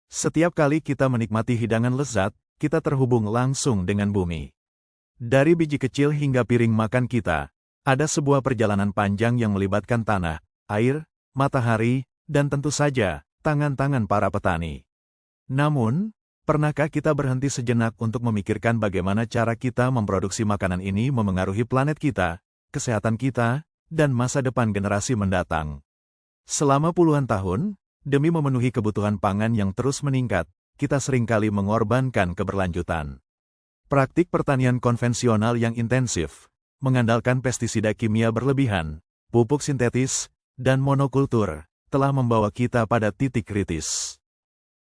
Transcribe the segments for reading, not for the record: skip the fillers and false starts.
Setiap kali kita menikmati hidangan lezat, kita terhubung langsung dengan bumi. Dari biji kecil hingga piring makan kita, ada sebuah perjalanan panjang yang melibatkan tanah, air, matahari, dan tentu saja, tangan-tangan para petani. Namun, pernahkah kita berhenti sejenak untuk memikirkan bagaimana cara kita memproduksi makanan ini memengaruhi planet kita, kesehatan kita, dan masa depan generasi mendatang? Selama puluhan tahun, demi memenuhi kebutuhan pangan yang terus meningkat, kita seringkali mengorbankan keberlanjutan. Praktik pertanian konvensional yang intensif, mengandalkan pestisida kimia berlebihan, pupuk sintetis, dan monokultur, telah membawa kita pada titik kritis.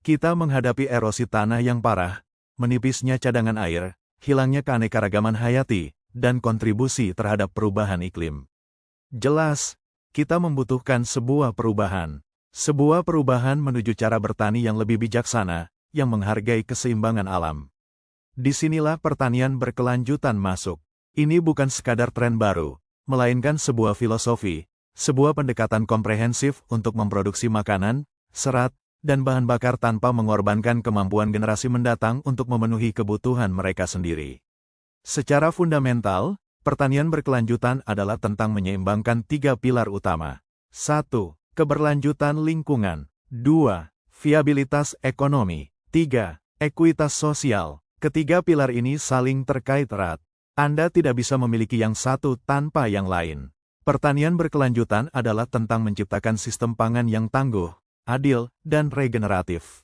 Kita menghadapi erosi tanah yang parah, menipisnya cadangan air, hilangnya keanekaragaman hayati, dan kontribusi terhadap perubahan iklim. Jelas, kita membutuhkan sebuah perubahan. Sebuah perubahan menuju cara bertani yang lebih bijaksana, yang menghargai keseimbangan alam. Disinilah pertanian berkelanjutan masuk. Ini bukan sekadar tren baru, melainkan sebuah filosofi, sebuah pendekatan komprehensif untuk memproduksi makanan, serat, dan bahan bakar tanpa mengorbankan kemampuan generasi mendatang untuk memenuhi kebutuhan mereka sendiri. Secara fundamental, pertanian berkelanjutan adalah tentang menyeimbangkan 3 pilar utama. 1. Keberlanjutan lingkungan. 2. Viabilitas ekonomi. 3. Ekuitas sosial. Ketiga pilar ini saling terkait erat. Anda tidak bisa memiliki yang satu tanpa yang lain. Pertanian berkelanjutan adalah tentang menciptakan sistem pangan yang tangguh, adil, dan regeneratif.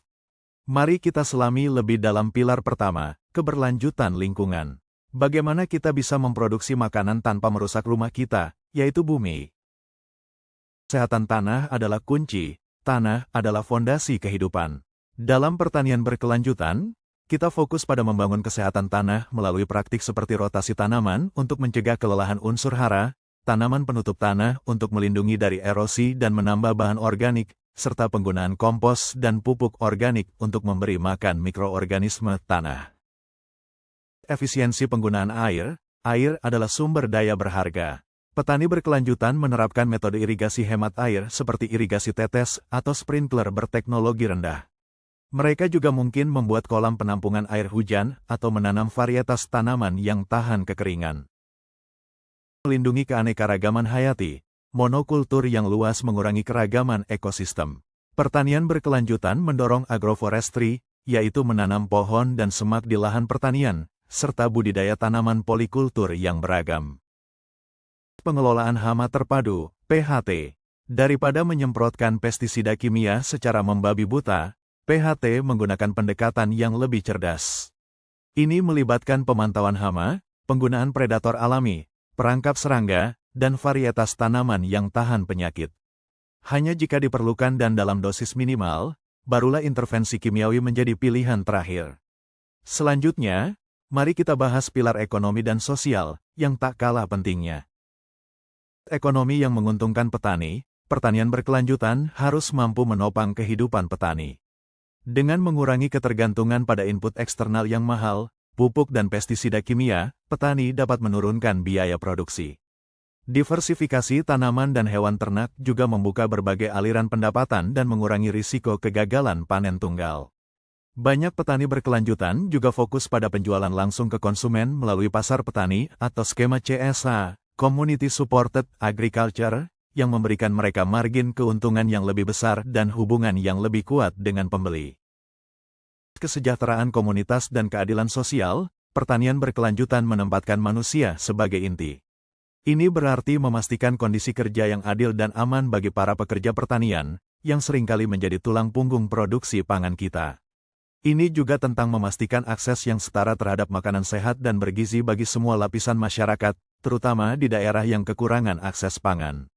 Mari kita selami lebih dalam pilar pertama, keberlanjutan lingkungan. Bagaimana kita bisa memproduksi makanan tanpa merusak rumah kita, yaitu bumi? Kesehatan tanah adalah kunci, tanah adalah fondasi kehidupan. Dalam pertanian berkelanjutan, kita fokus pada membangun kesehatan tanah melalui praktik seperti rotasi tanaman untuk mencegah kelelahan unsur hara, tanaman penutup tanah untuk melindungi dari erosi dan menambah bahan organik, serta penggunaan kompos dan pupuk organik untuk memberi makan mikroorganisme tanah. Efisiensi penggunaan air, air adalah sumber daya berharga. Petani berkelanjutan menerapkan metode irigasi hemat air seperti irigasi tetes atau sprinkler berteknologi rendah. Mereka juga mungkin membuat kolam penampungan air hujan atau menanam varietas tanaman yang tahan kekeringan. Melindungi keanekaragaman hayati, monokultur yang luas mengurangi keragaman ekosistem. Pertanian berkelanjutan mendorong agroforestry, yaitu menanam pohon dan semak di lahan pertanian, serta budidaya tanaman polikultur yang beragam. Pengelolaan hama terpadu, PHT. Daripada menyemprotkan pestisida kimia secara membabi buta, PHT menggunakan pendekatan yang lebih cerdas. Ini melibatkan pemantauan hama, penggunaan predator alami, perangkap serangga, dan varietas tanaman yang tahan penyakit. Hanya jika diperlukan dan dalam dosis minimal, barulah intervensi kimiawi menjadi pilihan terakhir. Selanjutnya, mari kita bahas pilar ekonomi dan sosial, yang tak kalah pentingnya. Ekonomi yang menguntungkan petani, pertanian berkelanjutan harus mampu menopang kehidupan petani. Dengan mengurangi ketergantungan pada input eksternal yang mahal, pupuk dan pestisida kimia, petani dapat menurunkan biaya produksi. Diversifikasi tanaman dan hewan ternak juga membuka berbagai aliran pendapatan dan mengurangi risiko kegagalan panen tunggal. Banyak petani berkelanjutan juga fokus pada penjualan langsung ke konsumen melalui pasar petani atau skema CSA, Community Supported Agriculture, yang memberikan mereka margin keuntungan yang lebih besar dan hubungan yang lebih kuat dengan pembeli. Kesejahteraan komunitas dan keadilan sosial, pertanian berkelanjutan menempatkan manusia sebagai inti. Ini berarti memastikan kondisi kerja yang adil dan aman bagi para pekerja pertanian, yang seringkali menjadi tulang punggung produksi pangan kita. Ini juga tentang memastikan akses yang setara terhadap makanan sehat dan bergizi bagi semua lapisan masyarakat, terutama di daerah yang kekurangan akses pangan.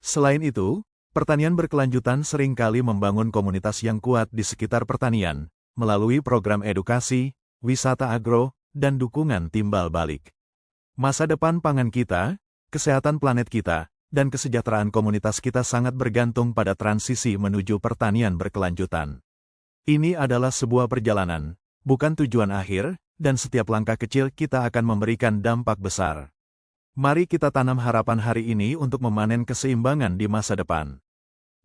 Selain itu, pertanian berkelanjutan seringkali membangun komunitas yang kuat di sekitar pertanian, melalui program edukasi, wisata agro, dan dukungan timbal balik. Masa depan pangan kita, kesehatan planet kita, dan kesejahteraan komunitas kita sangat bergantung pada transisi menuju pertanian berkelanjutan. Ini adalah sebuah perjalanan, bukan tujuan akhir, dan setiap langkah kecil kita akan memberikan dampak besar. Mari kita tanam harapan hari ini untuk memanen keseimbangan di masa depan.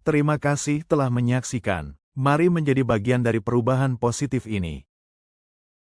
Terima kasih telah menyaksikan. Mari menjadi bagian dari perubahan positif ini.